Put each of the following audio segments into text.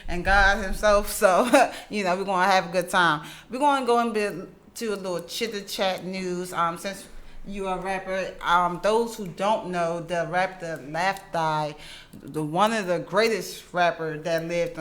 and God Himself. So, we're going to have a good time. We're going to go into a little chitter chat news. Since you are a rapper, those who don't know, the rapper Left Eye, one of the greatest rapper that lived,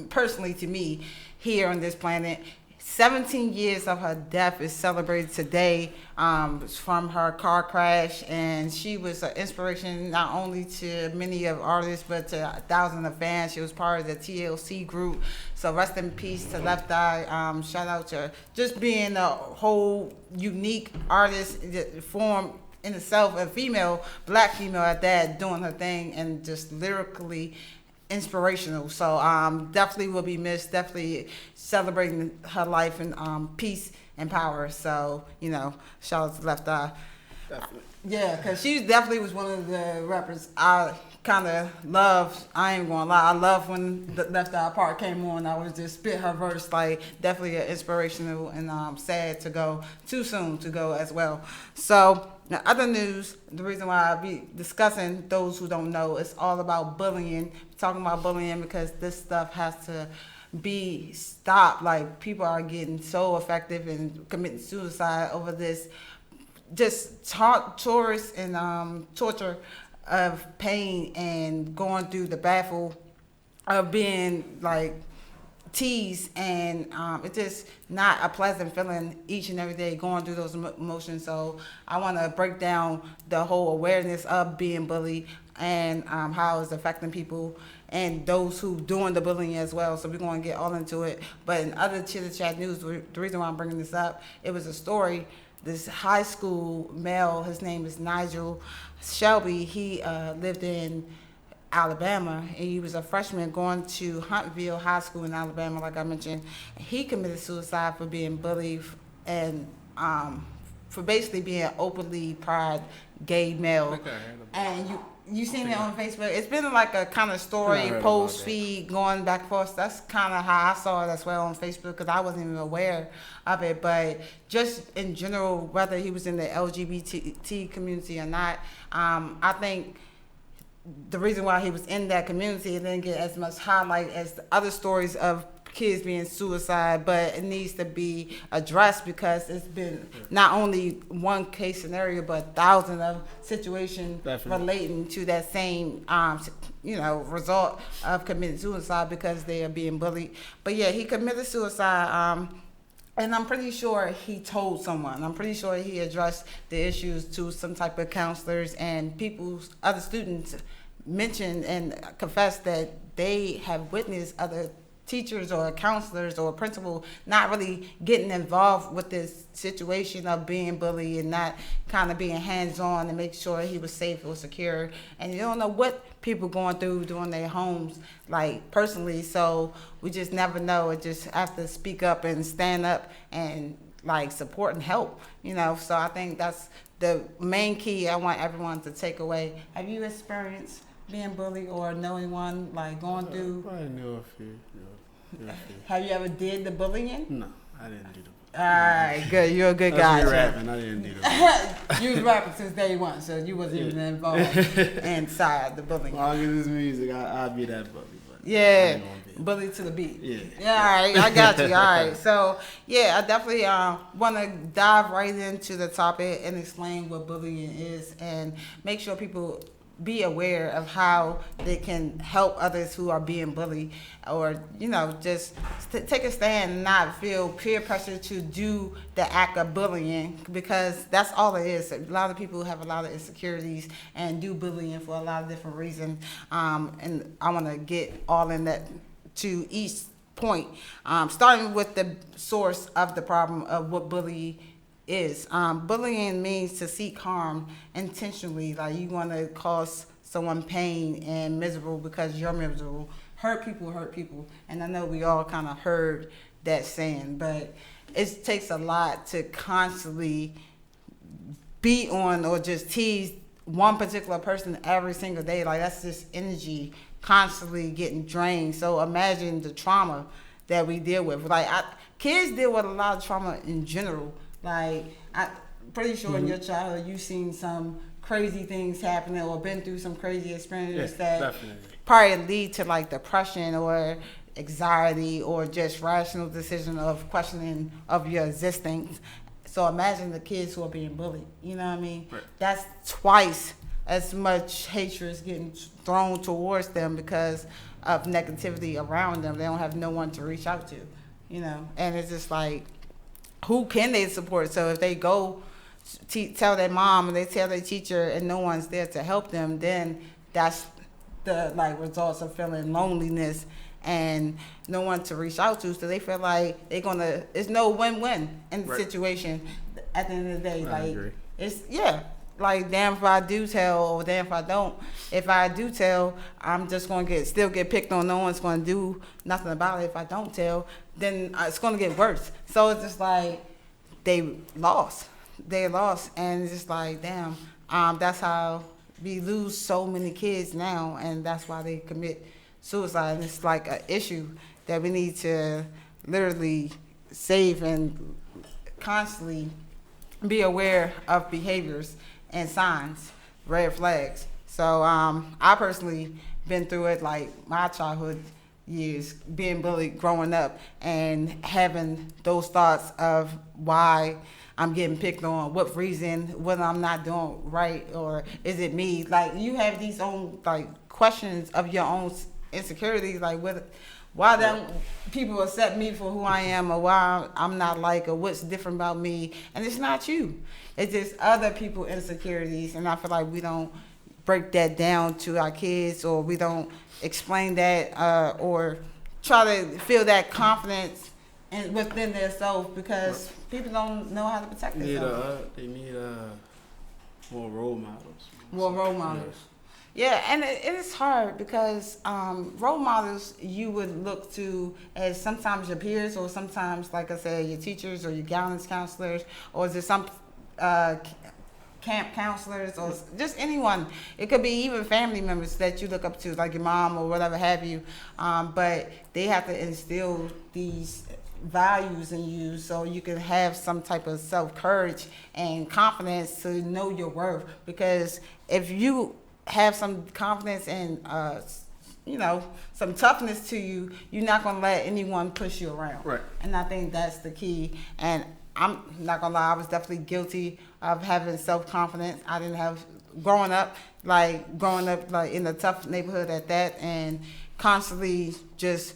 personally to me, here on this planet. 17 years of her death is celebrated today, from her car crash, and she was an inspiration not only to many of artists but to thousands of fans. She was part of the TLC group, so rest in peace to Left Eye. Shout out to her. Just being a whole unique artist form in itself, a black female at that, doing her thing and just lyrically inspirational. So definitely will be missed. Definitely celebrating her life in peace and power. So shout out to Left Eye. Definitely. Yeah, because she definitely was one of the rappers I kind of loved. I ain't gonna lie, I love when the Left Eye part came on. I was just spit her verse, like definitely an inspirational, and sad to go too soon to go as well. So now, other news, the reason why I be discussing those who don't know, it's all about bullying. Talking about bullying because this stuff has to be stopped. Like, people are getting so effective and committing suicide over this just torturous and torture of pain and going through the battle of being like teased, and it's just not a pleasant feeling each and every day going through those emotions. So I want to break down the whole awareness of being bullied and how it's affecting people and those who doing the bullying as well. So we're going to get all into it. But in other chitter chat news, the reason why I'm bringing this up, it was a story. This high school male, his name is Nigel Shelby. He lived in Alabama, and he was a freshman going to Huntsville High School in Alabama, like I mentioned. He committed suicide for being bullied and for basically being an openly pride gay male. And you seen it on Facebook. It's been like a kind of story, post feed going back and forth. That's kind of how I saw it as well on Facebook, because I wasn't even aware of it. But just in general, whether he was in the LGBT community or not, I think the reason why he was in that community, it didn't get as much highlight as the other stories of kids being suicide, but it needs to be addressed because it's been not only one case scenario, but thousands of situations relating to that same, result of committing suicide because they are being bullied. But yeah, he committed suicide. And I'm pretty sure he told someone. I'm pretty sure he addressed the issues to some type of counselors, and other students mentioned and confessed that they have witnessed other teachers or counselors or principal not really getting involved with this situation of being bullied and not kind of being hands-on and make sure he was safe or secure. And you don't know what people going through during their homes, like personally, so we just never know. It just have to speak up and stand up and like support and help, so I think that's the main key I want everyone to take away. Have you experienced being bullied or know anyone like going through? I know a few. Have you ever did the bullying? No, I didn't do the bullying. All right, good. You're a good guy. Rapping. I didn't do the bullying. You was rapping since day one, so you wasn't even involved inside the bullying. As long as it's music, I'll be that bully. But yeah, bully to the beat. Yeah. All right, I got you. All right, so yeah, I definitely want to dive right into the topic and explain what bullying is and make sure people be aware of how they can help others who are being bullied, or just take a stand and not feel peer pressure to do the act of bullying, because that's all it is. A lot of people have a lot of insecurities and do bullying for a lot of different reasons, and I want to get all in that to each point, starting with the source of the problem of what bullying is. Bullying means to seek harm intentionally, like you want to cause someone pain and miserable because you're miserable. Hurt people, and I know we all kind of heard that saying, but it takes a lot to constantly beat on or just tease one particular person every single day. Like, that's just energy constantly getting drained. So imagine the trauma that we deal with. Like, kids deal with a lot of trauma in general. Like, I'm pretty sure in your childhood you've seen some crazy things happening or been through some crazy experiences that definitely. probably lead to like depression or anxiety or just rational decision of questioning of your existence. So imagine the kids who are being bullied. You know what I mean? Right. That's twice as much hatred is getting thrown towards them because of negativity around them. They don't have no one to reach out to, you know. And it's just like, who can they support? So if they go tell their mom and they tell their teacher and no one's there to help them, then that's the like results of feeling loneliness and no one to reach out to. So they feel like it's no win-win in the situation at the end of the day. I agree. It's, yeah. Like, damn if I do tell or damn if I don't. If I do tell, I'm just going to still get picked on. No one's going to do nothing about it. If I don't tell, then it's going to get worse. So it's just like they lost. And it's just like, damn, that's how we lose so many kids now, and that's why they commit suicide. And it's like an issue that we need to literally save and constantly be aware of behaviors and signs, red flags. So I personally been through it, like my childhood years, being bullied growing up and having those thoughts of why I'm getting picked on, what reason, whether I'm not doing right, or is it me? Like, you have these own like questions of your own insecurities, like why don't people accept me for who I am, or why I'm not like, or what's different about me. And it's not you. It's just other people's insecurities. And I feel like we don't break that down to our kids, or we don't explain that, or try to feel that confidence within themselves, because people don't know how to protect themselves. They need more role models. More role models. Yeah, and it is hard because role models you would look to as sometimes your peers, or sometimes, like I said, your teachers or your guidance counselors, or is it some camp counselors, or just anyone. It could be even family members that you look up to, like your mom or whatever have you. But they have to instill these values in you so you can have some type of self-courage and confidence to know your worth. Because if you have some confidence and some toughness to you, you're not going to let anyone push you around. Right. And I think that's the key. And I'm not going to lie, I was definitely guilty of having self-confidence. I didn't have, growing up like in a tough neighborhood at that, and constantly just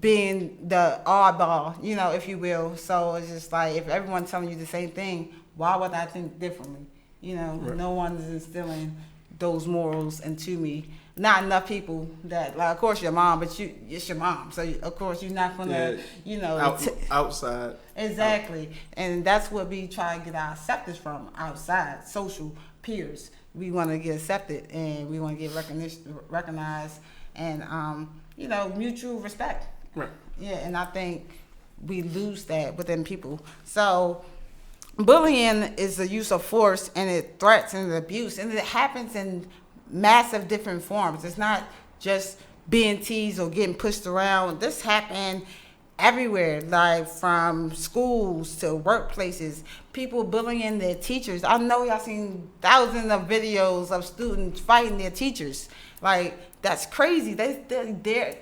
being the oddball, if you will. So it's just like, if everyone's telling you the same thing, why would I think differently? Right. No one is instilling those morals into me. Not enough people that, like, of course your mom, but it's your mom, so of course you're not gonna, outside. Exactly, and that's what we try to get our acceptance from, outside, social peers. We want to get accepted, and we want to get recognized, and mutual respect. Right. Yeah, and I think we lose that within people. So bullying is the use of force, and it threats and abuse, and it happens in massive different forms. It's not just being teased or getting pushed around. This happened everywhere, like from schools to workplaces. People bullying their teachers. I know y'all seen thousands of videos of students fighting their teachers. Like, that's crazy. They're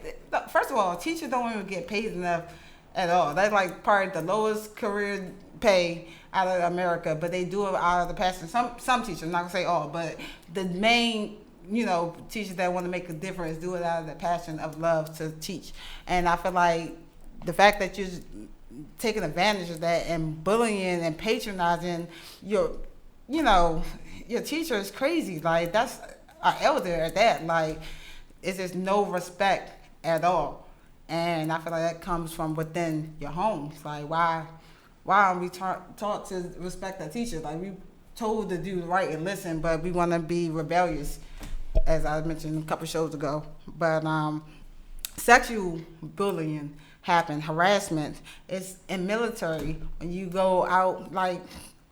first of all, teachers don't even get paid enough at all. That's like probably the lowest career pay out of America, but they do it out of the passion. Some teachers, I'm not gonna say all, but the main, teachers that want to make a difference do it out of the passion of love to teach. And I feel like the fact that you're taking advantage of that and bullying and patronizing your teacher is crazy. Like, that's an elder at that. Like, it's just no respect at all. And I feel like that comes from within your homes. Like, why are we taught to respect our teachers? Like, we told to do right and listen, but we want to be rebellious, as I mentioned a couple shows ago. But sexual bullying happen, harassment. It's in military when you go out like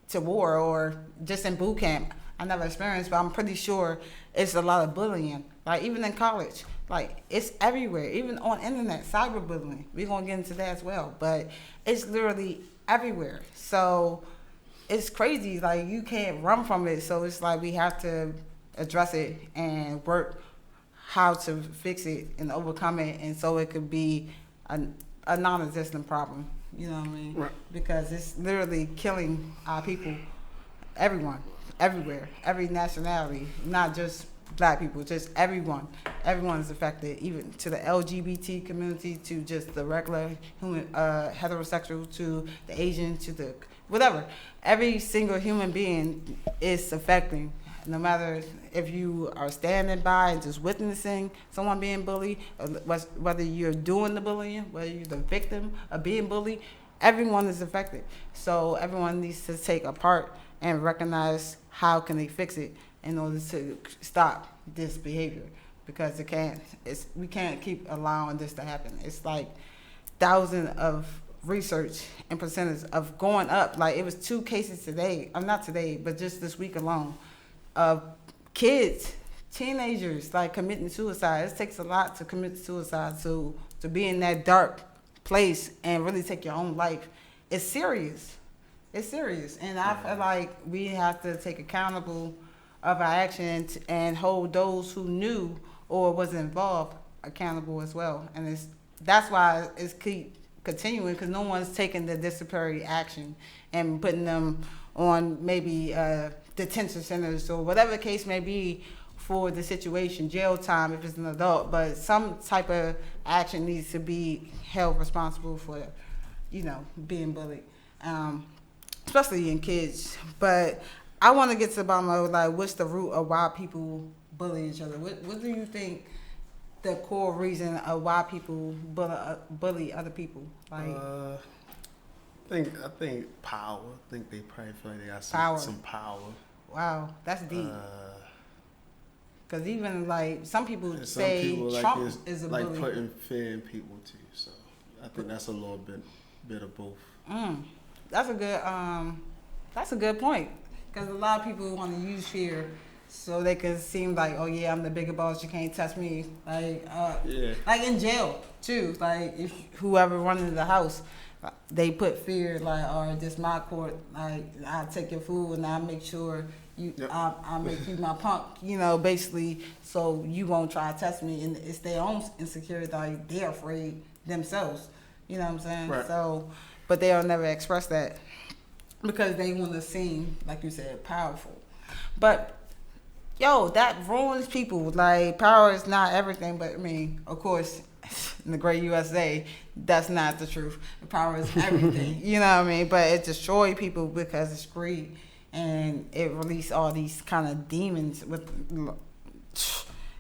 to war or just in boot camp. I never experienced, but I'm pretty sure it's a lot of bullying. Like, even in college, like, it's everywhere. Even on internet, cyberbullying. We're gonna get into that as well, but it's literally everywhere. So it's crazy. Like, you can't run from it. So it's like we have to address it and work how to fix it and overcome it, and so it could be a non-existent problem. You know what I mean? Right. Because it's literally killing our people, everyone, everywhere, every nationality, not just black people, just everyone. Everyone is affected, even to the LGBT community, to just the regular human, heterosexual, to the Asian, to the whatever. Every single human being is affecting. No matter if you are standing by and just witnessing someone being bullied, or whether you're doing the bullying, whether you're the victim of being bullied, everyone is affected. So everyone needs to take a part and recognize how can they fix it in order to stop this behavior, because we can't keep allowing this to happen. It's like thousands of research and percentage of going up. Like it was 2 cases today, not today, but just this week alone, of kids, teenagers, like committing suicide. It takes a lot to commit suicide, to be in that dark place and really take your own life. It's serious. It's serious. And I feel like we have to take accountable of our actions and hold those who knew or was involved accountable as well. And that's why it's keep continuing, because no one's taking the disciplinary action and putting them on maybe detention centers or whatever the case may be for the situation, jail time if it's an adult, but some type of action needs to be held responsible for, being bullied, especially in kids. But I want to get to the bottom of, like, what's the root of why people bully each other? What do you think the core reason of why people bully other people? Like, I think power. I think they probably feel like they got some power. Wow, that's deep. Because even like some people some say people, Trump like, is a like bully. putting fear in people too. So I think that's a little bit of both. That's a good point. Because a lot of people want to use fear so they can seem like, oh yeah, I'm the bigger boss, you can't touch me. Like, like in jail too. Like if whoever running the house, they put fear, like, all right, this my court. Like I'll take your food and I'll make sure I'll make you my punk. Basically, so you won't try to test me. And it's their own insecurity. Like they're afraid themselves. You know what I'm saying? Right. So, but they'll never express that because they want to seem, like you said, powerful. But that ruins people. Like power is not everything. But I mean, of course, in the great USA, that's not the truth. The power is everything. You know what I mean? But it destroys people because it's greed, and it releases all these kind of demons with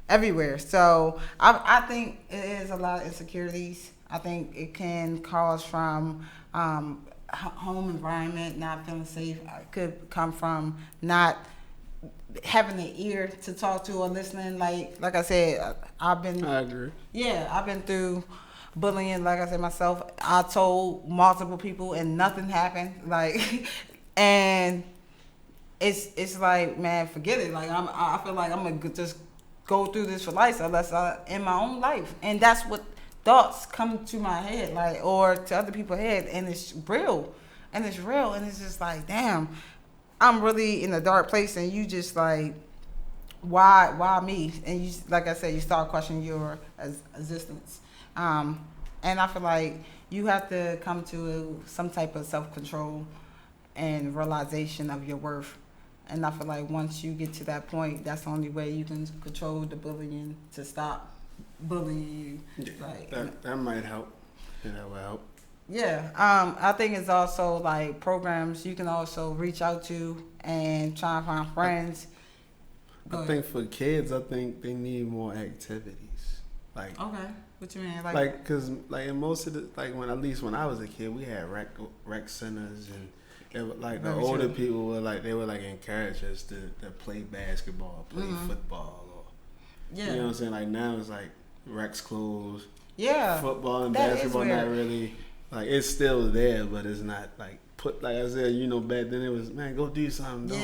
everywhere. So I think it is a lot of insecurities. I think it can cause from home environment, not feeling safe. It could come from not having an ear to talk to or listening. Like I said, I agree. Yeah, I've been through bullying. Like I said myself, I told multiple people and nothing happened. Like, and it's like, man, forget it. Like I feel like I'm gonna just go through this for life unless in my own life, and that's what thoughts come to my head, like, or to other people's head, and it's real, and it's just like, damn, I'm really in a dark place, and you just like, why me? And you, like I said, you start questioning your existence, and I feel like you have to come to some type of self-control and realization of your worth. And I feel like once you get to that point, that's the only way you can control the bullying to stop bullying you. Yeah, like, that might help. Yeah, that will help. Yeah, I think it's also like programs you can also reach out to and try and find friends. I think for kids, I think they need more activities. Like, okay, what you mean? Like, cause like in most of the, like when, at least when I was a kid, we had rec centers, and it was like the older people were like, they were like encourage us to play basketball, play football, or you know what I'm saying. Like now it's like recs closed. Yeah, football and basketball not really, like, it's still there, but it's not like put, like I said, back then it was, man, go do something.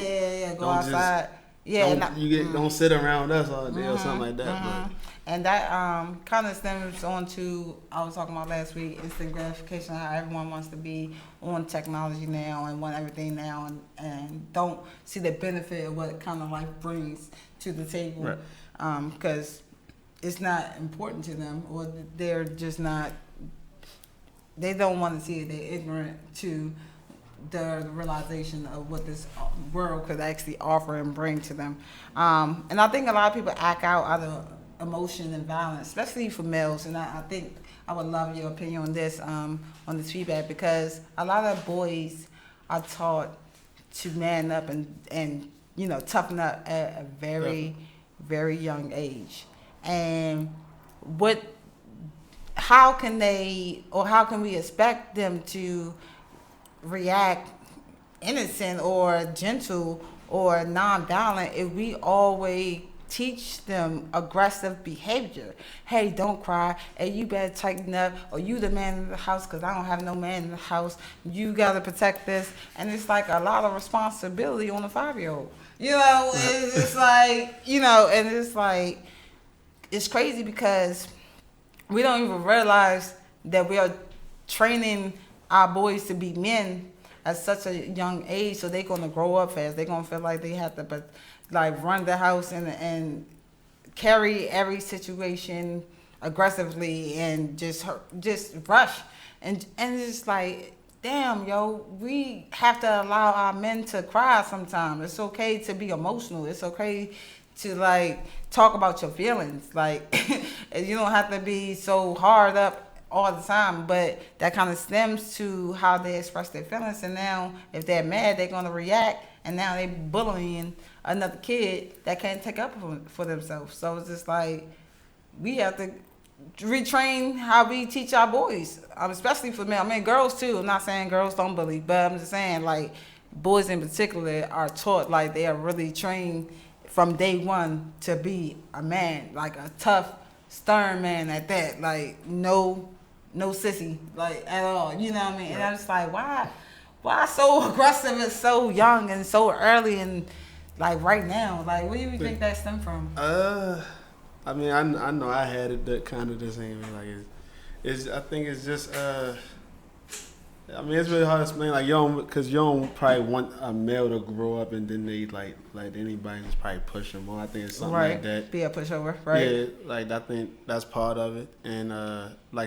Go outside. Don't sit around us all day or something like that. But. And that kind of stems on to, I was talking about last week, instant gratification, how everyone wants to be on technology now and want everything now, and don't see the benefit of what kind of life brings to the table. Because it's not important to them, or they're just not. They don't want to see it. They're ignorant to the realization of what this world could actually offer and bring to them. And I think a lot of people act out of emotion and violence, especially for males. And I think I would love your opinion on this, on this feedback, because a lot of boys are taught to man up and toughen up at a very, very young age. And how can we expect them to react innocent or gentle or non-violent if we always teach them aggressive behavior? Hey, don't cry. Hey, you better tighten up. Or you the man in the house because I don't have no man in the house. You got to protect this. And it's like a lot of responsibility on a 5-year-old. It's just like, and it's like, it's crazy because we don't even realize that we are training our boys to be men at such a young age, so they're going to grow up fast. They're going to feel like they have to run the house and carry every situation aggressively and just rush. And it's like, damn, yo, we have to allow our men to cry sometimes. It's okay to be emotional. It's okay to talk about your feelings. You don't have to be so hard up all the time, but that kind of stems to how they express their feelings. And now if they're mad, they're going to react, and now they're bullying another kid that can't take up for themselves. So it's just like, we have to retrain how we teach our boys, especially for men. I mean, girls too. I'm not saying girls don't bully, but I'm just saying boys in particular are taught, they are really trained from day one to be a man, a tough, stern man at that. No sissy, at all. You know what I mean? And I'm just like, why so aggressive and so young and so early and right now? Where do you think that stemmed from? I mean, I know I had it that kind of the same way. I think it's just I mean, it's really hard to explain. Because you don't probably want a male to grow up and then they like anybody just probably push them on. I think it's something like that. Be a pushover, right? Yeah, I think that's part of it. And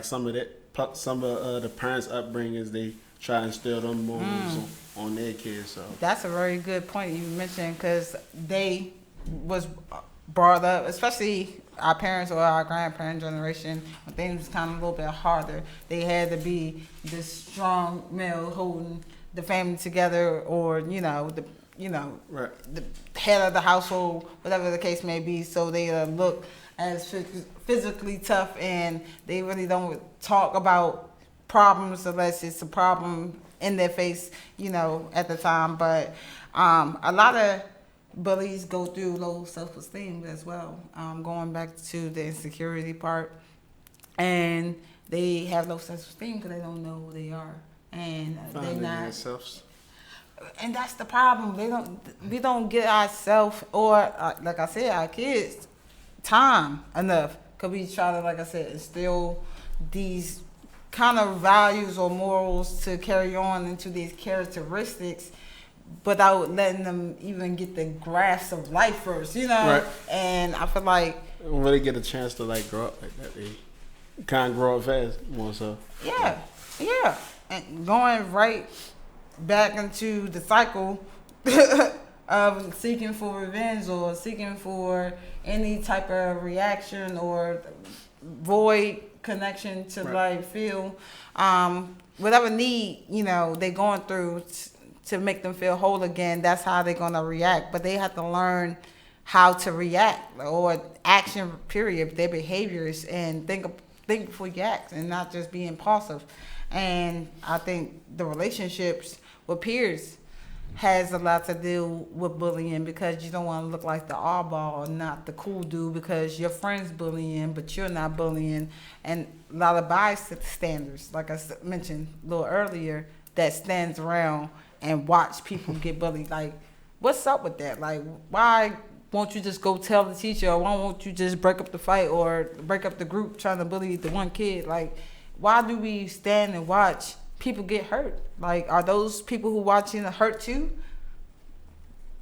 some of the parents' upbringings, they try to instill them morals on their kids. So that's a very good point you mentioned, because they was brought up, especially our parents or our grandparent generation, when things was kind of a little bit harder. They had to be this strong male holding the family together, or the head of the household, whatever the case may be. So they look as physically tough, and they really don't talk about problems unless it's a problem in their face, at the time. But a lot of bullies go through low self-esteem as well, going back to the insecurity part, and they have low self-esteem because they don't know who they are, and they're not themselves. And that's the problem. We don't get ourselves, or like I said, our kids time enough, because we try to, like I said, instill these kind of values or morals to carry on into these characteristics without letting them even get the grasp of life first, Right. And I feel like when they get a chance to grow up like that, they kind of grow up fast, more so. Yeah, and going right back into the cycle of seeking for revenge or seeking for any type of reaction or void connection to feel whatever need they're going through to make them feel whole again. That's how they're gonna react. But they have to learn how to react, or action period, their behaviors, and think before you act, and not just be impulsive. And I think the relationships with peers has a lot to do with bullying, because you don't want to look like the oddball or not the cool dude because your friend's bullying but you're not bullying. And a lot of bystanders, like I mentioned a little earlier, that stands around and watch people get bullied. What's up with that? Why won't you just go tell the teacher, or why won't you just break up the fight or break up the group trying to bully the one kid? Why do we stand and watch people get hurt? Are those people who watching hurt too?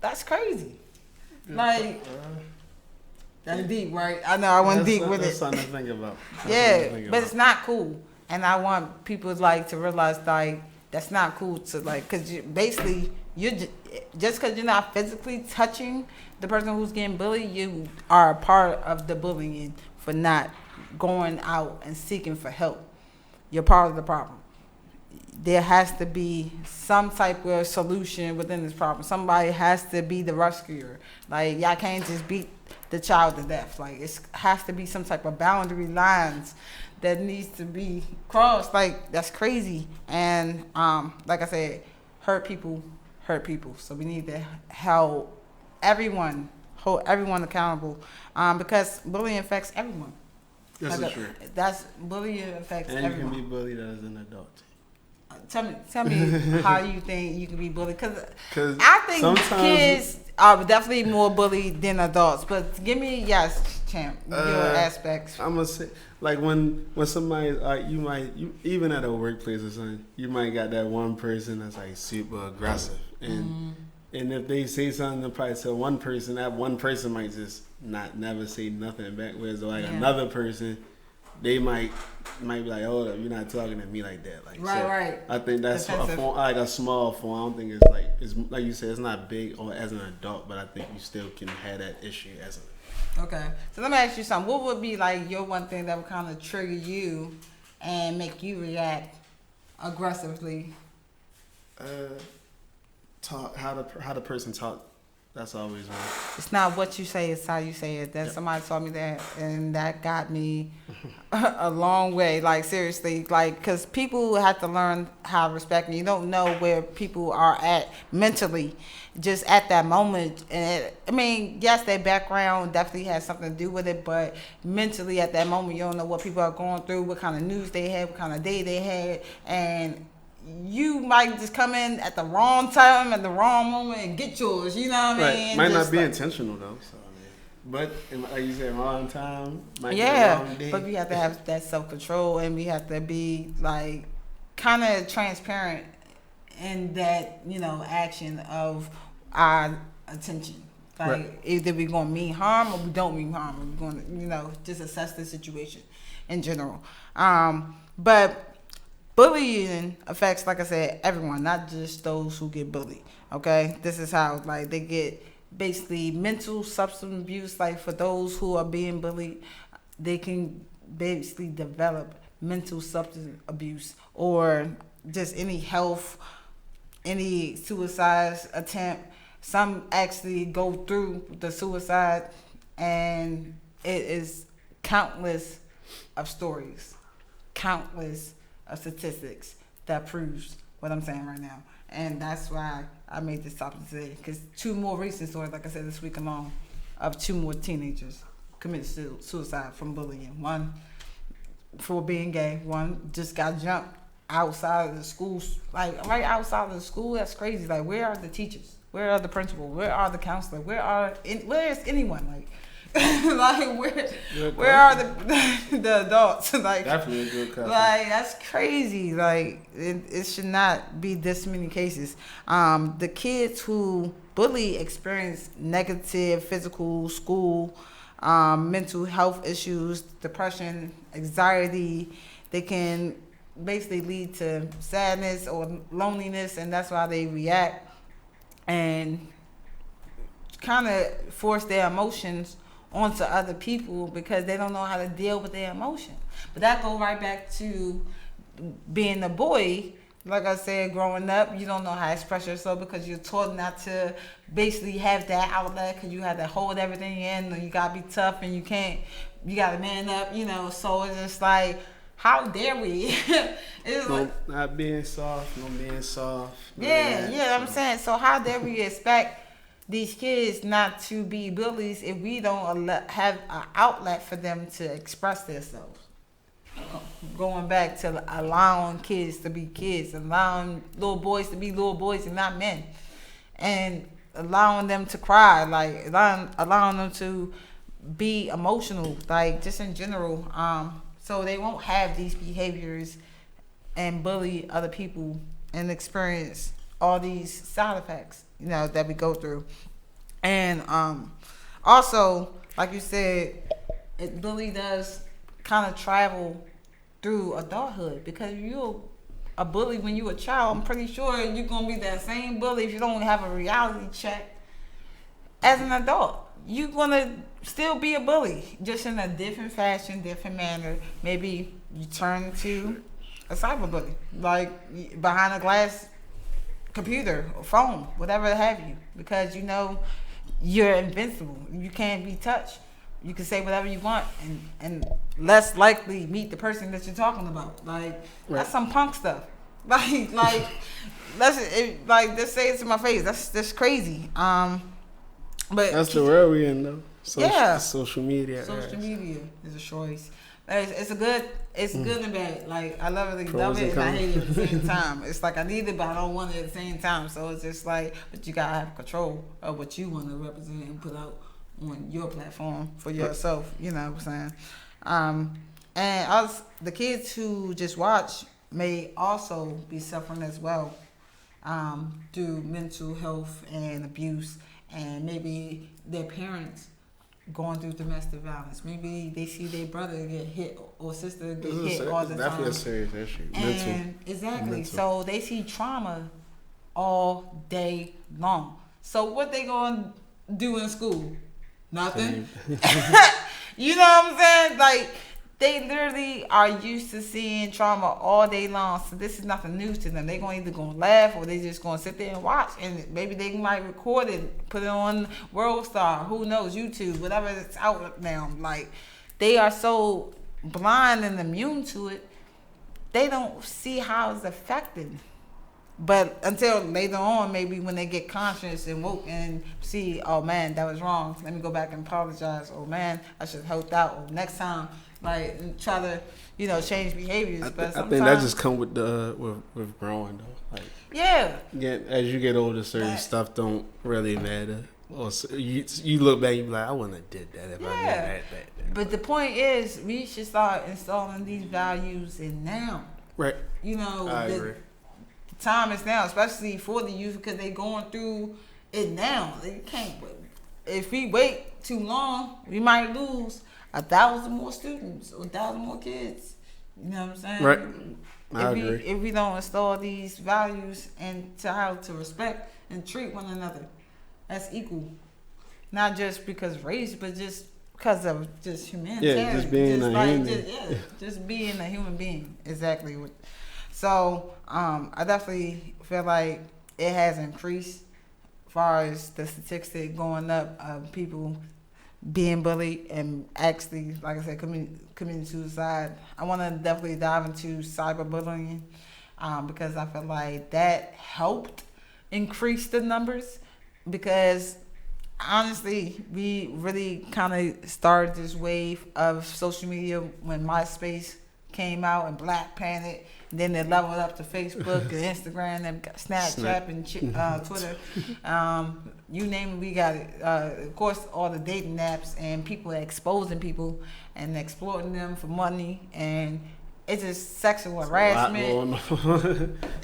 That's crazy. That's deep, right? I know I went deep with that's it. something to think about. But it's not cool, and I want people like to realize like that's not cool to like, cause basically you just cause you're not physically touching the person who's getting bullied, you are a part of the bullying for not going out and seeking for help. You're part of the problem. There has to be some type of solution within this problem. Somebody has to be the rescuer. Like, y'all can't just beat the child to death. Like, it has to be some type of boundary lines that needs to be crossed. Like, that's crazy. And like I said, hurt people. So we need to hold everyone accountable, because bullying affects everyone. That's true. Bullying affects and everyone. And you can be bullied as an adult. Tell me how you think you can be bullied, because I think kids are definitely more bullied than adults. But give me champ, your aspects. I'm gonna say, like when somebody like you even at a workplace or something, you might got that one person that's like super aggressive, and if they say something to probably tell one person, that one person might just never say nothing back. Whereas like another person, they might be like, hold up, you're not talking to me like that. Like, right. I think that's like a small form. I don't think it's like you said, it's not big or as an adult, but I think you still can have that issue as an. Okay, so let me ask you something. What would be like your one thing that would kind of trigger you and make you react aggressively? Talk how the person talk. That's always one. It's not what you say, it's how you say it. That somebody told me that, and that got me a long way. Like, seriously, like, because people have to learn how to respect me. You don't know where people are at mentally, just at that moment. And I mean, yes, their background definitely has something to do with it, but mentally at that moment, you don't know what people are going through, what kind of news they had, what kind of day they had, and you might just come in at the wrong time, at the wrong moment, and get yours. You know what I mean? Might not be intentional though. So, but like you said, wrong time. Might be the wrong day. But we have to have that self-control, and we have to be like kind of transparent in that, action of our attention. Like, either we're gonna mean harm or we don't mean harm. We're gonna, just assess the situation in general. But bullying affects, like I said, everyone, not just those who get bullied. Okay, this is how they get basically mental substance abuse. Like, for those who are being bullied, they can basically develop mental substance abuse, or just any health, any suicide attempt. Some actually go through the suicide, and it is countless of stories, countless of statistics that proves what I'm saying right now. And that's why I made this topic today, because 2 more recent stories, like I said, this week alone, of 2 more teenagers committed suicide from bullying. One for being gay, one just got jumped outside of the school, like right outside of the school. That's crazy. Like, where are the teachers? Where are the principals? Where are the counselors? Where is anyone? Like, where are the adults? Like, definitely a good question. Like, that's crazy. Like, it should not be this many cases. The kids who bully experience negative physical, school, mental health issues, depression, anxiety. They can basically lead to sadness or loneliness, and that's why they react and kind of force their emotions onto other people, because they don't know how to deal with their emotion. But that goes right back to being a boy. Like I said, growing up, you don't know how to express yourself because you're taught not to basically have that outlet, because you have to hold everything in, or you gotta be tough, and you gotta man up, so it's just like, how dare we? Not being soft, no being soft. I'm saying, so how dare we expect these kids not to be bullies if we don't have an outlet for them to express themselves? Going back to allowing kids to be kids, allowing little boys to be little boys and not men, and allowing them to cry, like allowing them to be emotional, like just in general, so they won't have these behaviors and bully other people and experience all these side effects, that we go through. And also, like you said, it really does kind of travel through adulthood, because you're a bully when you're a child. I'm pretty sure you're gonna be that same bully if you don't have a reality check as an adult. You're gonna still be a bully, just in a different fashion, different manner. Maybe you turn into a cyber bully, like behind a glass computer or phone, whatever have you, because you know you're invincible. You can't be touched. You can say whatever you want, and less likely meet the person that you're talking about. Like that's some punk stuff. Like just say it to my face. That's crazy. But that's the world we in though. Social media. Social media is a choice. It's good and bad. Like I love it and I hate it at the same time. It's like I need it, but I don't want it at the same time. So it's just like, but you gotta have control of what you want to represent and put out on your platform for yourself. You know what I'm saying? And the kids who just watch may also be suffering as well through mental health and abuse, and maybe their parents going through domestic violence. Maybe they see their brother get hit or sister get hit all the time. Definitely a serious issue. Exactly. Mental. So they see trauma all day long. So what they going to do in school? Nothing. You know what I'm saying? Like, they literally are used to seeing trauma all day long. So this is nothing new to them. They're going to either going to laugh or they just going to sit there and watch. And maybe they might record it, put it on World Star, who knows, YouTube, whatever it's out now. Like, they are so blind and immune to it, they don't see how it's affecting. But until later on, maybe when they get conscious and woke and see, oh man, that was wrong. Let me go back and apologize. Oh man, I should have helped out. Or next time, like try to, change behaviors. I think that just come with with growing though. Like as you get older, certain stuff don't really matter. Or you look back, you be like, I wouldn't have did that if I did that. But the point is, we should start installing these values in now. Right. I agree. Time is now, especially for the youth, because they going through it now. They can't. If we wait too long, we might lose 1,000 more students or 1,000 more kids. You know what I'm saying? Right. I agree. If we don't install these values and to how to respect and treat one another as equal, not just because of race, but just because of just humanity. Yeah, just being a human. Just being a human being. Exactly. So I definitely feel like it has increased as far as the statistics going up of people being bullied and actually, like I said, committing suicide. I want to definitely dive into cyberbullying because I feel like that helped increase the numbers, because honestly, we really kind of started this wave of social media when MySpace came out and Black Planet. Then they leveled up to Facebook and Instagram and Snapchat and Twitter. You name it, we got it. Of course, all the dating apps and people exposing people and exploiting them for money. And it's just sexual harassment.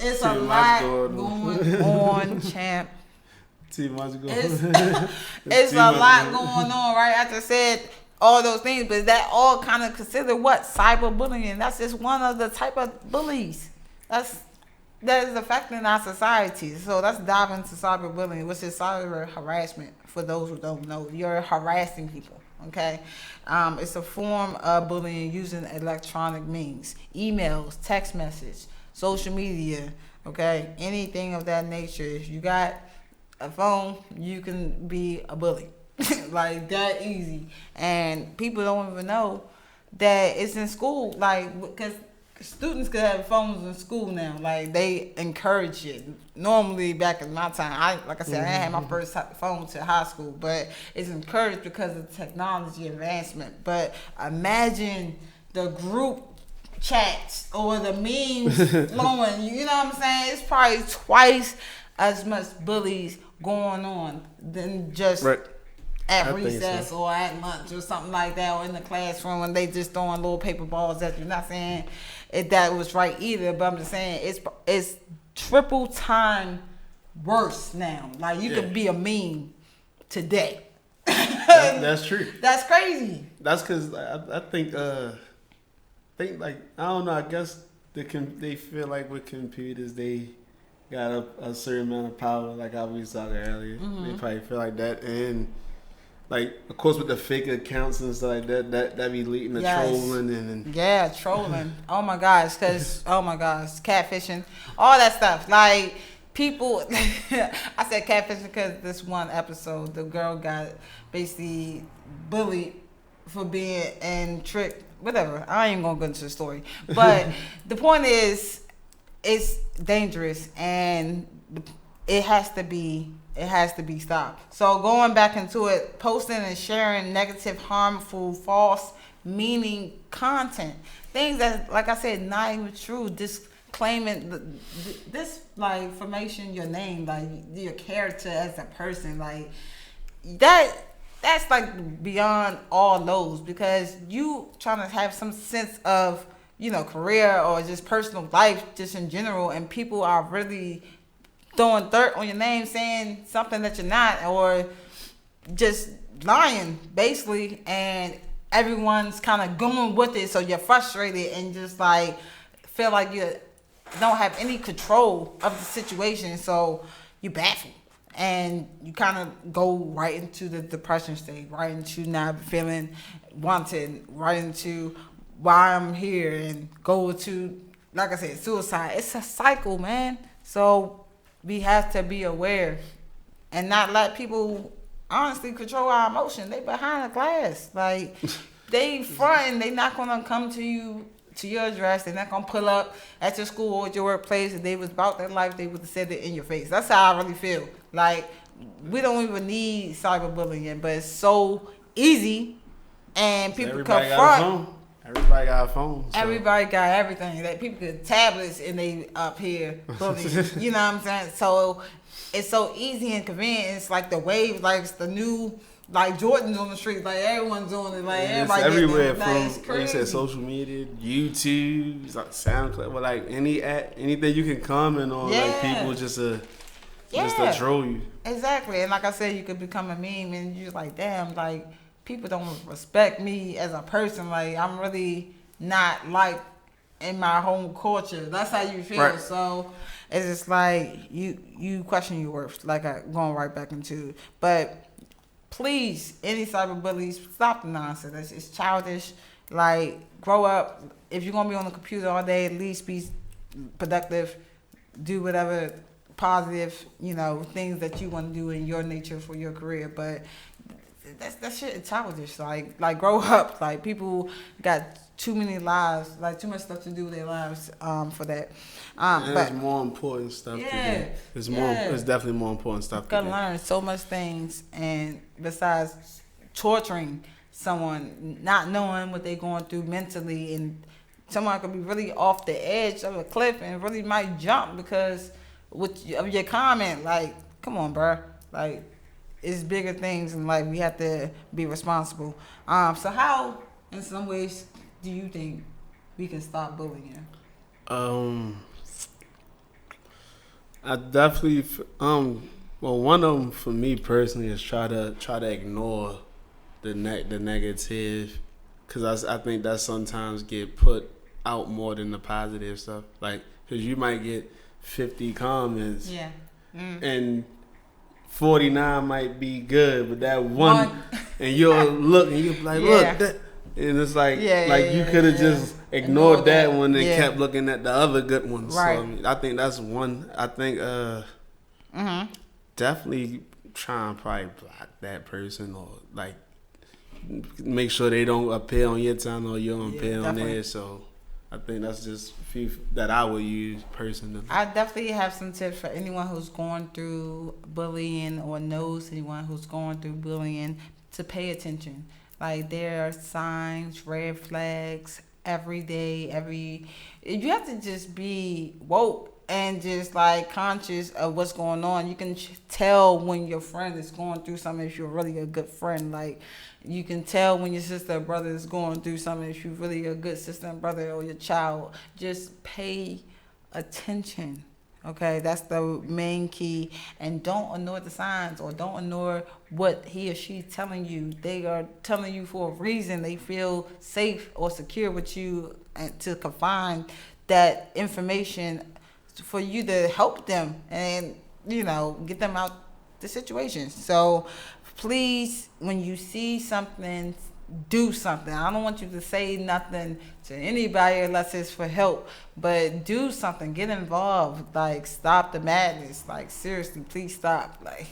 It's a lot going on, champ. Too much going on. It's a lot going on, right? I just said all those things, but that all kind of consider what? Cyberbullying. That's just one of the type of bullies that is affecting our society. So let's dive into cyberbullying, which is cyber harassment. For those who don't know, you're harassing people, okay? It's a form of bullying using electronic means, emails, text message, social media, okay? Anything of that nature. If you got a phone, you can be a bully. Like that easy. And people don't even know that it's in school, like, because students could have phones in school now. Like, they encourage it. Normally back in my time, I didn't have my first phone till high school, but it's encouraged because of technology advancement. But imagine the group chats or the memes flowing, you know what I'm saying? It's probably twice as much bullies going on than just at recess or at lunch or something like that, or in the classroom when they just throwing little paper balls at you. Not saying that was right either, but I'm just saying it's triple time worse now. Like, you could be a meme today. That's true. That's crazy. That's because I think like I don't know. I guess they feel like with computers they got a certain amount of power. Like I was talking earlier, they probably feel like that, and like of course with the fake accounts and stuff like that be leading to trolling and yeah, trolling. Oh my gosh, catfishing, all that stuff. Like people, I said catfishing because this one episode, the girl got basically bullied for being and tricked. Whatever. I ain't gonna go into the story, but the point is, it's dangerous and it has to be stopped. So going back into it, posting and sharing negative, harmful, false meaning content, things that, like I said, not even true. Just claiming this like information, your name, like your character as a person, like that. That's like beyond all those, because you trying to have some sense of, career or just personal life just in general, and people are really throwing dirt on your name, saying something that you're not, or just lying basically, and everyone's kind of going with it, so you're frustrated and just like feel like you don't have any control of the situation, so you baffled. And you kind of go right into the depression state, right into not feeling wanted, right into why I'm here, and go to, like I said, suicide. It's a cycle, man. So we have to be aware and not let people honestly control our emotion. They behind the glass. Like, they fronting, they not going to come to you, to your address. They're not going to pull up at your school or at your workplace. If they was about their life, they would have said it in your face. That's how I really feel. Like, we don't even need cyberbullying, but it's so easy, and people confront. Everybody got a phone. So. Everybody got everything. Like, people got tablets and they up here bullying. You know what I'm saying? So it's so easy and convenient. It's like the wave, like it's the new, like Jordans on the street. Like everyone's doing it. Like everybody everywhere from like you said, social media, YouTube, like SoundCloud, but like anything you can comment on. Yeah. Like people just to troll you. Exactly. And like I said, you could become a meme and you're like, damn, like people don't respect me as a person. Like I'm really not like in my home culture. That's how you feel. Right. So it's just like you question your worth. Like going right back into it. But please, any cyberbullies, stop the nonsense. It's childish. Like, grow up. If you're going to be on the computer all day, at least be productive. Do whatever positive, things that you want to do in your nature for your career. But that shit is childish. Like grow up. Like, people got too many lives, like too much stuff to do with their lives for that. But there's more important stuff to do. It's definitely more important stuff to do. You gotta learn so much things, and besides torturing someone, not knowing what they're going through mentally, and someone could be really off the edge of a cliff and really might jump because of your comment. Like, come on, bro. Like, it's bigger things in life. We have to be responsible. So how, in some ways, do you think we can stop bullying? I definitely, well, one of them for me personally is try to ignore the negative, because I think that sometimes get put out more than the positive stuff. Like, because you might get 50 comments, and 49 might be good, but that one and you'll look and you'll be like, look, that. And it's like, you could have just ignored that one and kept looking at the other good ones. Right. So I think that's one. I think definitely try and probably block that person, or like make sure they don't appear on your channel or you don't appear on theirs. So I think that's just a few that I would use personally. I definitely have some tips for anyone who's going through bullying or knows anyone who's going through bullying to pay attention. Like, there are signs, red flags every day. You have to just be woke and just like conscious of what's going on. You can tell when your friend is going through something if you're really a good friend. Like, you can tell when your sister or brother is going through something if you're really a good sister and brother, or your child. Just pay attention, Okay, that's the main key. And don't ignore the signs or don't ignore what he or she telling you. They are telling you for a reason. They feel safe or secure with you and to confine that information for you to help them and, get them out the situation. So please, when you see something, do something. I don't want you to say nothing to anybody unless it's for help, but do something. Get involved. Like, stop the madness. Like, seriously, please stop. Like,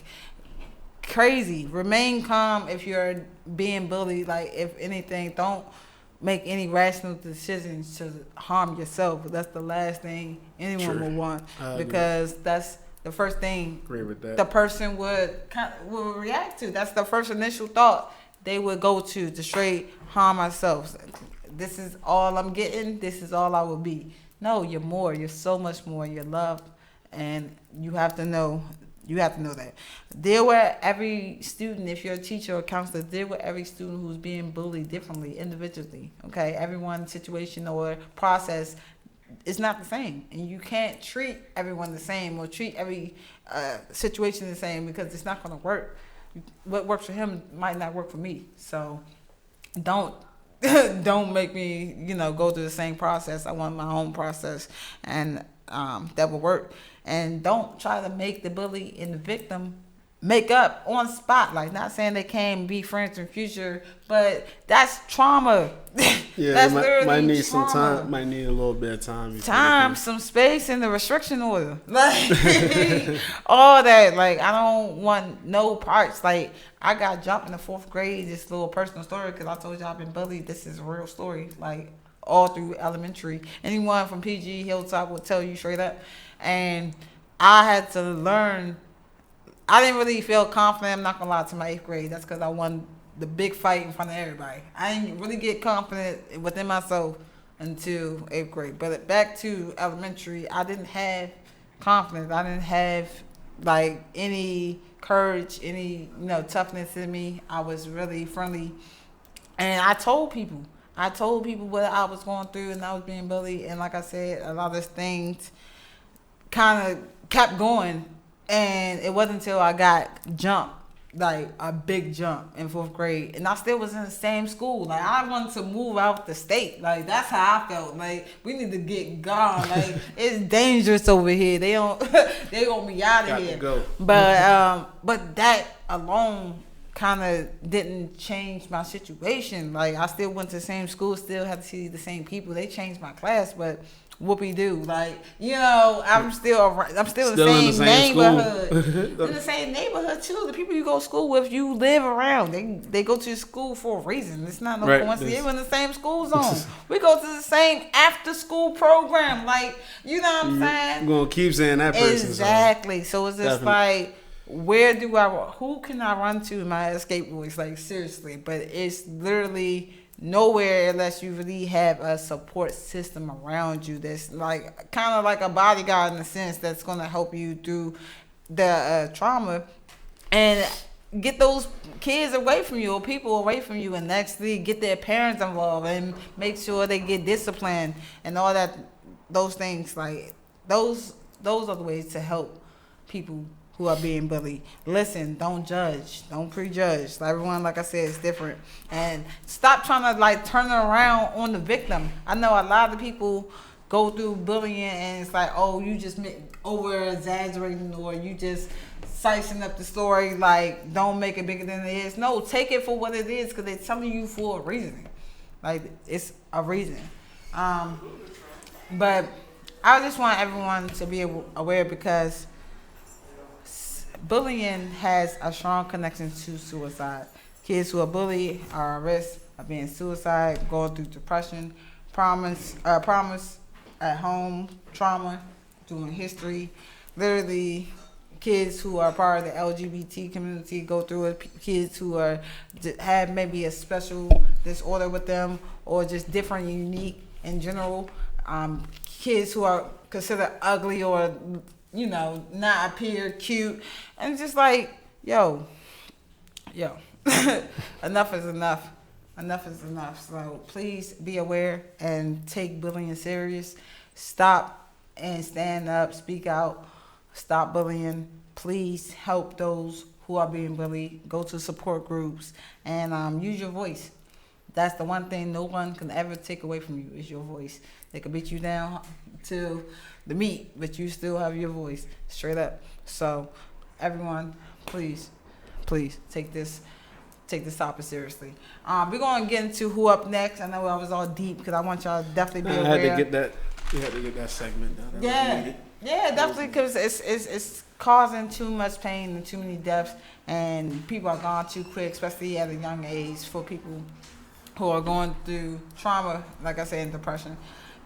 crazy. Remain calm if you're being bullied. Like, if anything, don't make any rational decisions to harm yourself. That's the last thing anyone will want, because that's the first thing the person would react to. That's the first initial thought they would go to straight harm myself. This is all I'm getting. This is all I will be. No, you're more. You're so much more. You're loved, and you have to know. You have to know that. Deal with every student. If you're a teacher or counselor, deal with every student who's being bullied differently, individually. Okay, everyone's situation or process is not the same, and you can't treat everyone the same or treat every situation the same, because it's not going to work. What works for him might not work for me. So don't make me go through the same process. I want my own process, and that will work. And don't try to make the bully and the victim make up on spot. Like, not saying they can't be friends in the future, but that's trauma. Yeah, that's might need trauma. some time. Might need a little bit of time. Some space in the restriction order. Like, all that. Like, I don't want no parts. Like, I got jumped in the 4th grade. This little personal story, because I told you I've been bullied. This is a real story. Like, all through elementary. Anyone from PG Hilltop will tell you straight up. And I had to learn. I didn't really feel confident, I'm not going to lie, to my 8th grade. That's because I won the big fight in front of everybody. I didn't really get confident within myself until 8th grade. But back to elementary, I didn't have confidence. I didn't have, like, any courage, any, toughness in me. I was really friendly. And I told people what I was going through, and I was being bullied. And like I said, a lot of things kind of kept going. And it wasn't until I got jumped, like a big jump in 4th grade, and I still was in the same school. Like, I wanted to move out the state. Like, that's how I felt. Like, we need to get gone. Like, it's dangerous over here. They gonna be out of here. Go. But that alone kind of didn't change my situation. Like, I still went to the same school, still had to see the same people. They changed my class, but whoopee-doo. Like, I'm still in the same neighborhood. In the same neighborhood, too. The people you go to school with, you live around. They go to school for a reason. It's not no coincidence. We're in the same school zone. We go to the same after-school program. Like, you know what I'm saying? You're going to keep saying that person. Exactly. So it's just like, who can I run to in my escape voice? Like, seriously. But it's literally nowhere unless you really have a support system around you that's like kind of like a bodyguard in a sense, that's going to help you through the trauma and get those kids away from you or people away from you, and actually get their parents involved and make sure they get disciplined and all that. Those things, like those are the ways to help people who are being bullied. Listen, don't judge. Don't prejudge. Everyone, like I said, is different. And stop trying to, like, turn it around on the victim. I know a lot of people go through bullying and it's like, oh, you just over-exaggerating, or you just slicing up the story. Like, don't make it bigger than it is. No, take it for what it is, because they're telling you for a reason. Like, it's a reason. But I just want everyone to be aware, because bullying has a strong connection to suicide. Kids who are bullied are at risk of being suicide, going through depression, promise at home, trauma, doing history. Literally, kids who are part of the LGBT community go through it. Kids who have maybe a special disorder with them, or just different, unique in general. Kids who are considered ugly or not appear cute, and just like, yo, enough is enough. Enough is enough. So please be aware and take bullying serious. Stop and stand up, speak out, stop bullying. Please help those who are being bullied. Go to support groups and use your voice. That's the one thing no one can ever take away from you is your voice. They can beat you down to the meat, but you still have your voice, straight up. So, everyone, please take this topic seriously. We're gonna get into who up next. I know I was all deep because I want y'all to definitely be aware. I had to get that. You had to get that segment done. Yeah, definitely, because it's causing too much pain and too many deaths, and people are gone too quick, especially at a young age. For people who are going through trauma, like I said, and depression,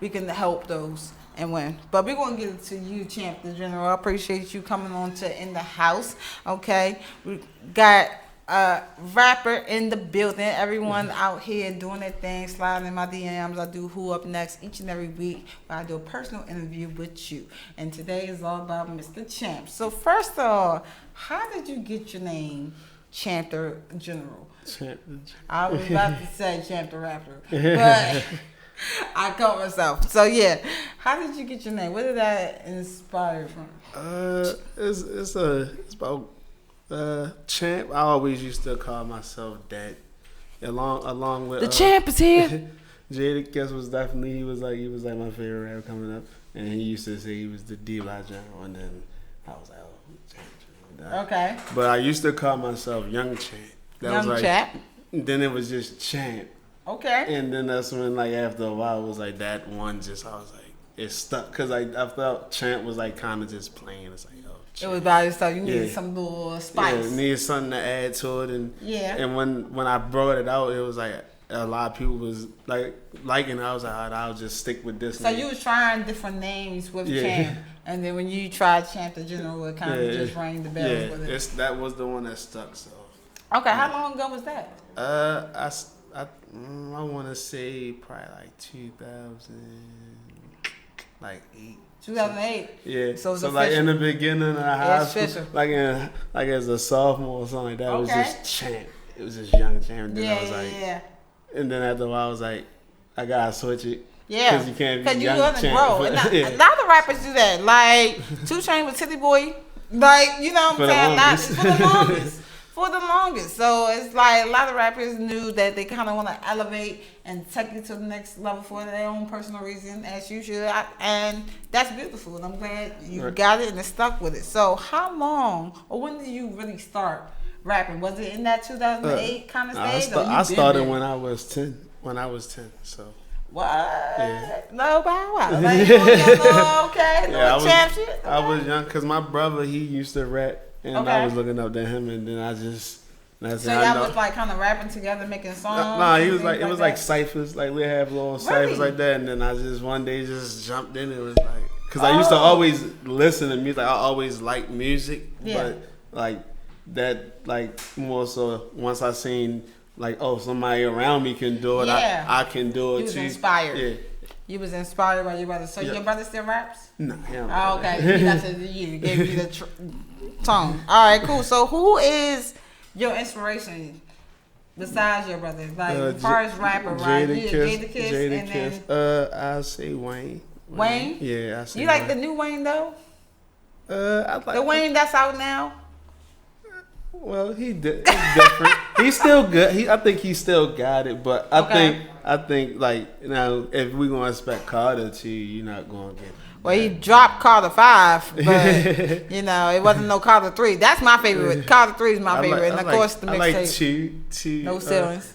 we can help those and win. But we're going to get into you, Champ the General. I appreciate you coming on to In the House. Okay, we got a rapper in the building. Everyone out here doing their thing, sliding in my DMs. I do Who Up Next each and every week, where I do a personal interview with you. And today is all about Mr. Champ. So first of all, how did you get your name, Champ the General? I was about to say Champ the Rapper, but I caught myself. So yeah, how did you get your name? Where did that inspire from? It's about Champ. I always used to call myself that. Along with the Champ is here. Jadakiss was definitely he was like my favorite rapper coming up, and he used to say he was the D-Line General, and then I was like, oh, Champ. Okay. But I used to call myself Young Champ. Champ. Then it was just Champ. Okay. And then that's when, like, after a while, it was like that one I was like, it stuck. Because I felt Champ was, like, kind of just plain. It's like, oh, Champ. It was about yourself. You needed some little spice. Yeah, needed something to add to it. And when I brought it out, it was like a lot of people was, like, liking it. I was like, I'll just stick with this So name. you was trying different names with Champ. And then when you tried Champ the General, it kind of just rang the bells with it. That was the one that stuck, so. Okay, how long ago was that? I want to say probably like 2008. 2008. Yeah. So like in the beginning of high school, like as a sophomore or something like that, it was just Champ. It was just Young Champ. And then I was like, and then after a while, I was like, I gotta switch it. Yeah, because you can't be Young Champ. Grow. And a lot of rappers do that. Like 2 Chainz with Titty Boy. Like, you know what I'm saying? For the longest. For the longest. So it's like a lot of rappers knew that they kind of want to elevate and take it to the next level for their own personal reason, as you should. And that's beautiful. And I'm glad you got it and stuck with it. So how long or when did you really start rapping? Was it in that 2008 kind of stage? I started when I was 10. So. What? Yeah. No bow wow. Like, okay. I was young because my brother, he used to rap. And I was looking up to him, and then I just. So y'all was like kind of rapping together, making songs. Nah, he was like, it was like ciphers, like we have little ciphers like that, and then I just one day just jumped in. It was like, cause I used to always listen to music. I always liked music, but like that, like more so once I seen like, oh, somebody around me can do it, I can do it too. You was inspired. Yeah. You was inspired by your brother. So your brother still raps? No. Okay. He got to you. Gave you the tone. All right, cool. So who is your inspiration besides your brother? Like as far as rapper, right? Jadakiss, and then I'll say Wayne. Wayne? Yeah, I say. You like the new Wayne though? I like the Wayne that's out now. Well, he's different. He's still good. I think he still got it, but I think like now if we're gonna expect Carter to, you're not gonna get. Well, he dropped Carter 5, but you know it wasn't no Carter 3. That's my favorite. Carter 3 is my favorite, and of course the mixtape. I like two. No ceilings.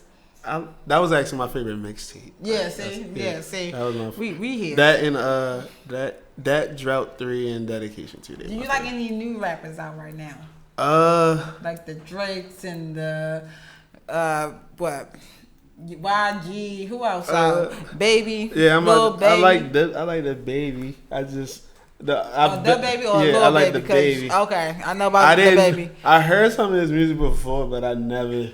That was actually my favorite mixtape. Yeah, see. That was my we here. That and that Drought 3 and Dedication 2. Do you like any new rappers out right now? Like the Drakes and the what? YG, who else? Baby. Yeah, Baby. I like the Baby. I just the Baby or Lil I like Baby? The Baby. Okay, I know about the Baby. I heard some of his music before, but I never.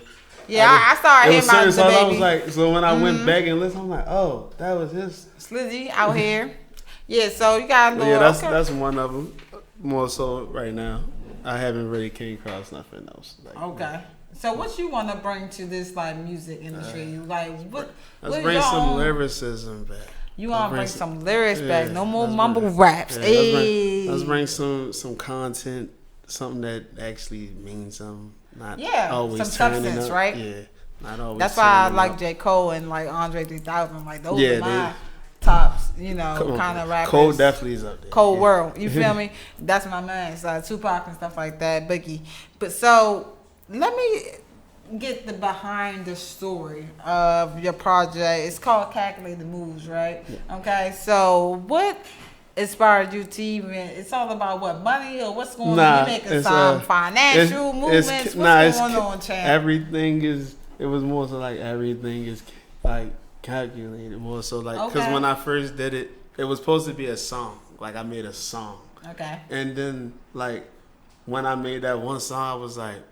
Yeah, I started hearing about the Baby. I was like, so when I went back and listened, I'm like, oh, that was his Slizzy out here. Yeah, so you got a little. Yeah, that's one of them. More so right now, I haven't really came across nothing else. Okay. So what you want to bring to this like music industry? Let's bring some lyricism back. You want to bring some lyrics back. No more mumble raps. Let's bring some content, something that actually means something. Not always some substance, up. right? Yeah, not always. That's why I like J. Cole and like Andre 3000. Like those are my tops, kind of rappers. Cole definitely is up there. Cole World, you feel me? That's my man. So Tupac and stuff like that, Biggie. But so let me get the behind the story of your project. It's called Calculate the Moves, right? Yeah. Okay, so what inspired you to even? It's all about what, money or what's going on? You making some financial movements? What's going on, champ? Everything is. It was more so like everything is like calculated more so like because when I first did it, it was supposed to be a song. Like I made a song. Okay. And then like when I made that one song, I was like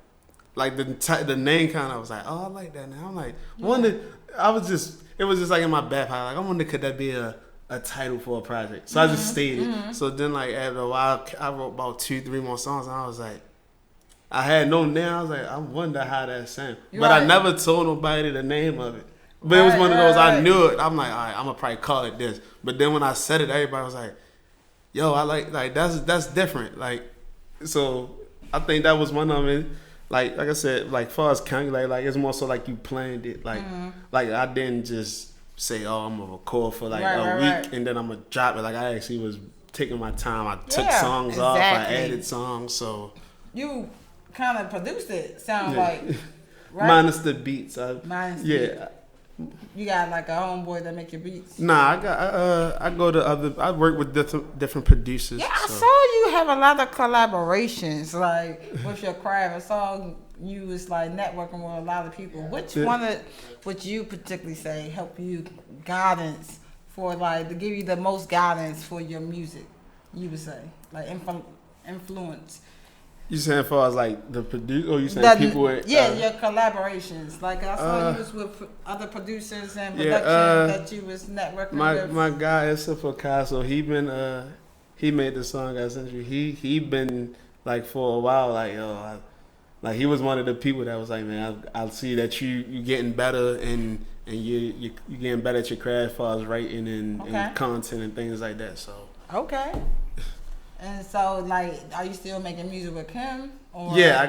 the name kind of was like, oh, I like that now. I'm like, it was just like in my back pocket. Like I wonder could that be a title for a project. So I just stayed it. So then like after a while, I wrote about 2-3 more songs, and I was like, I had no name. I was like, I wonder how that sound. But I never told nobody the name of it. But it was one of those, I knew it. I'm like, all right, I'm going to probably call it this. But then when I said it, everybody was like, yo, I like that's different. Like, so I think that was one of them. Like I said, like far as calculate, like it's more so like you planned it. Like, like I didn't just say, oh, I'm going to record for like a week and then I'm going to drop it. Like I actually was taking my time. I took songs off. I added songs. So you kind of produced it, sound like. Right? Minus the beats. You got like a homeboy that make your beats? Nah, I go to I work with different producers. Yeah, I saw you have a lot of collaborations like with your craft. I saw you was like networking with a lot of people. Which one would you particularly say help you guidance for like to give you the most guidance for your music? You would say like influence. You saying as far as like the producer, or you saying people with... Yeah, your collaborations. Like I saw you was with other producers and production that you was networking with. My guy is Picasso. He made the song I sent you. He been like for a while like he was one of the people that was like, man, I see that you getting better and you getting better at your craft as far as writing and content and things like that. So okay. And so, like, are you still making music with him? Or? Yeah, I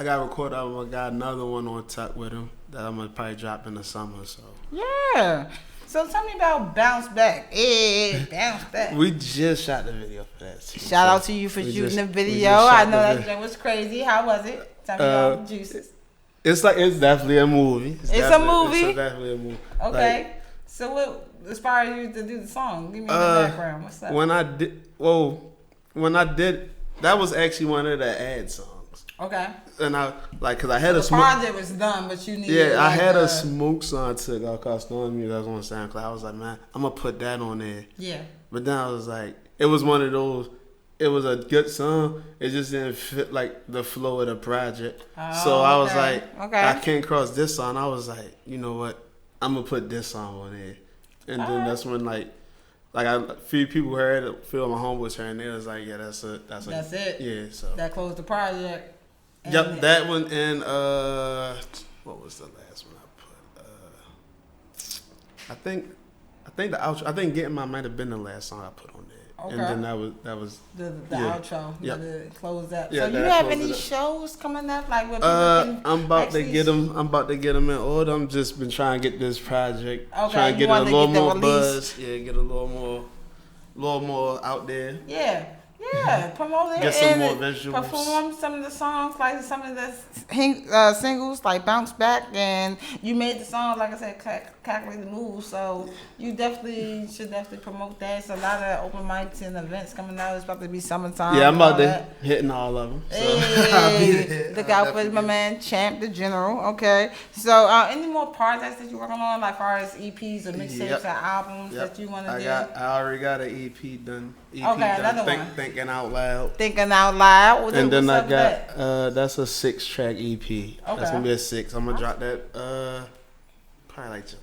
got recorded album. I got another one on Tallk with him that I'm gonna probably drop in the summer. So yeah. So tell me about Bounce Back. Bounce Back. We just shot the video for that. Shout out to you for shooting the video. I know that was crazy. How was it? Tell me about the juices. It's definitely a movie. It's a movie. It's definitely a movie. Okay. Like, so what inspired you to do the song? Give me the background. What's up? When I did, that was actually one of the ad songs. Okay. And I cause I had a smoke. The project was done, but you needed. Yeah, I had a smoke song took out called Storm Music. That was on SoundCloud. I was like, man, I'm gonna put that on there. Yeah. But then I was like, it was one of those. It was a good song. It just didn't fit like the flow of the project. Oh, so I was like, I came across this song. I was like, you know what? I'm gonna put this song on there. And then that's when a few people heard it, a few of my homeboys heard it, and they was like, yeah, that's it. Yeah, so that closed the project. Yep, that one and what was the last one I put? I think the outro. I think Getting My might have been the last song I put on there. Okay. And then that was the outro. Yeah. To close that. Yeah, so you have any shows coming up like with I'm about to get them in order. I'm just been trying to get this project. Okay. Trying to get a little more buzz. Yeah, get a little more out there. Yeah. Yeah, promote it. Get some more visuals. Perform some of the songs, like some of the singles, like Bounce Back. And you made the song, like I said, Calculate the Moves. So you should promote that. It's a lot of open mics and events coming out. It's about to be summertime. Yeah, I'm about to hitting all of them. So. Hey, look out for my man, Champ the General. Okay. So any more projects that you're working on, like far as EPs or mixtapes or albums that you want to do? I already got an EP done. Another one. Thinking Out Loud. Thinking Out Loud. And then I got that's a 6-track EP. Okay. That's gonna be a 6. I'm gonna drop that probably like July.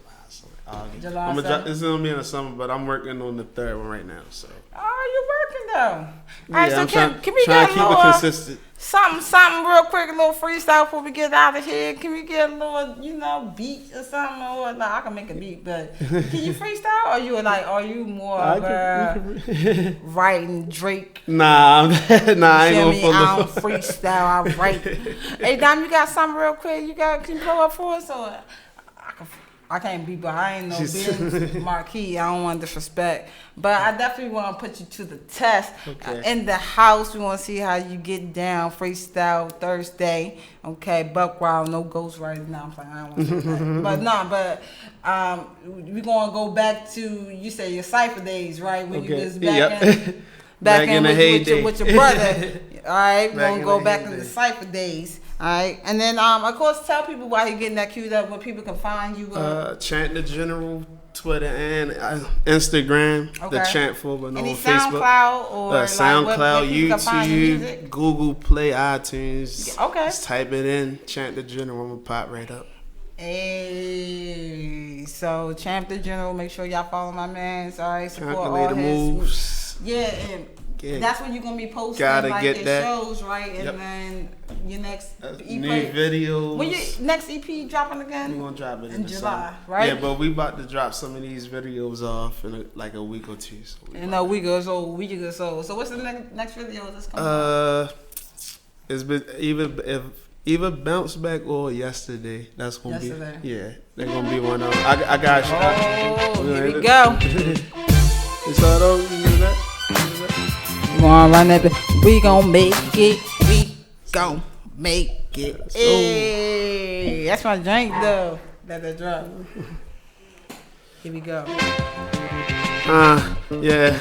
July. It's gonna be in the summer, but I'm working on the 3rd one right now. So. Oh, you're working All right, Yeah, so I'm can we trying get to a keep little it consistent. something real quick, a little freestyle before we get out of here? Can we get a little, beat or something? Or like, I can make a beat, but can you freestyle? Or are you more of a writing Drake? Nah, I ain't gonna pull I up. don't freestyle, I write. Hey, Dom, you got something real quick? Can you pull up for us? Or I can't be, but I ain't no Ben's marquee. I don't want disrespect. But I definitely want to put you to the test. Okay. In the house, we want to see how you get down. Freestyle Thursday. Okay, buck wild, no ghost writing. No, I'm playing. I don't want to say that. But we're going to go back to, you say, your cypher days, right? When you was back in the heyday with your brother. All right, we're going to go back in the cypher days. All right, and then of course tell people why you're getting that queued up, where people can find you. Chant the General, Twitter and Instagram. Okay. The Chant for, but no Any on Facebook. SoundCloud or SoundCloud, YouTube, YouTube, Google Play, iTunes. Okay. Just type it in, Chant the General. I'm gonna pop right up. Hey, so Champ the General. Make sure y'all follow my man. All right, support all Calculator moves. Yeah, and that's when you're gonna be posting Gotta like get your that. shows, right? And then your next EP. New videos. When your next EP dropping again? We're gonna drop it in the July, summer. right? Yeah, but we about to drop some of these videos off in like a week or two. So in a week or so. So what's the next video that's coming out? It's been either Bounce Back or Yesterday. That's gonna be they're gonna be one of them. I got you. Oh, here we go. It's all over. You know that? We gonna run that. We gon' make it. We gon' make it. Hey, that's my drink though. Let that drop. Here we go. Yeah.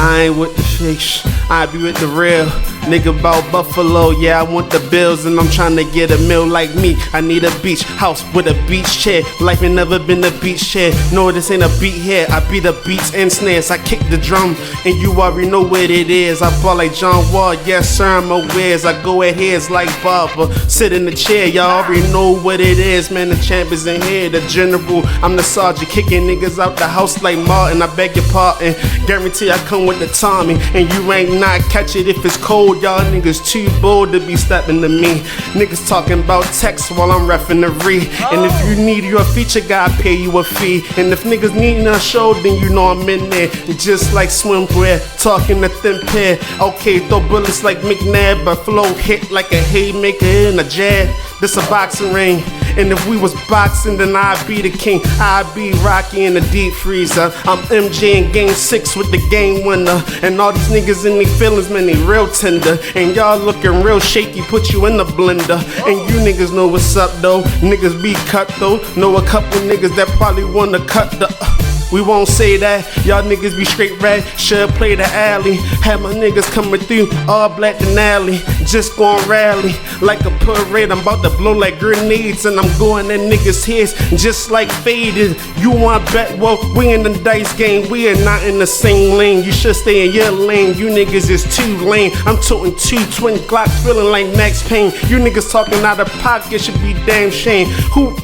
I ain't with the fiction, I be with the real. Nigga bout Buffalo, yeah, I want the bills and I'm trying to get a meal like me. I need a beach house with a beach chair. Life ain't never been a beach chair. No, this ain't a beat here. I beat the beats and snares. I kick the drum and you already know what it is. I ball like John Wall, yes sir, I'm aware. I go at heads like Barber. Sit in the chair, y'all already know what it is. Man, the champ is in here, the general. I'm the sergeant, kicking niggas out the house like Martin. I beg your pardon. Guarantee I come with the Tommy, and you ain't not catch it if it's cold. Y'all niggas too bold to be stepping to me. Niggas talking about text while I'm reffing the re. And if you need your feature guy, pay you a fee. And if niggas need a show, then you know I'm in there. Just like swimwear, talking to thin pair. Okay, throw bullets like McNabb, but flow hit like a haymaker in a jab. This a boxing ring, and if we was boxing, then I'd be the king. I'd be Rocky in the deep freezer. I'm MJ in game 6 with the game winner. And all these niggas in their feelings, man, they real tender. And y'all looking real shaky, put you in the blender. And you niggas know what's up though. Niggas be cut though. Know a couple niggas that probably wanna cut the we won't say that, y'all niggas be straight red, should play the alley. Have my niggas coming through, all black and alley. Just gon' rally, like a parade, I'm about to blow like grenades. And I'm going at niggas' heads, just like faded. You want bet, well, we in the dice game. We are not in the same lane, you should stay in your lane. You niggas is too lame, I'm toting 2 twin Glocks, feeling like Max Payne. You niggas talking out of pocket, should be damn shame. Who,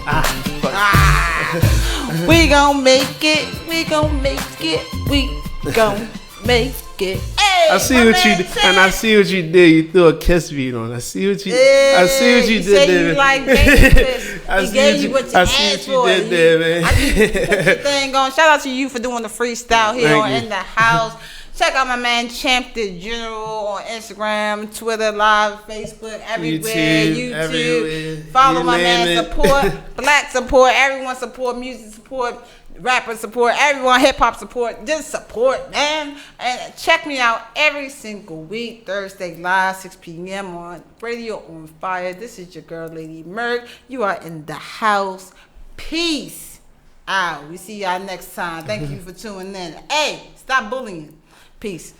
we gon' make it, we gon' make it, we gon' make it. Hey, I see what you did, and I see what you did. You threw a kiss beat on. I see what you. I see what you did there. You like he gave you what you asked for. I see what you did there, man. I just put your thing on. Shout out to you for doing the freestyle here on In the House. Check out my man Champ the General on Instagram, Twitter, Live, Facebook, everywhere. YouTube. Follow my man. Support black support. Everyone support music support. Rapper support, everyone, hip hop support, just support, man. And check me out every single week, Thursday live, 6 p.m. on Radio on Fire. This is your girl, Lady Murk. You are in the house. Peace out. We see y'all next time. Thank you for tuning in. Hey, stop bullying. Peace.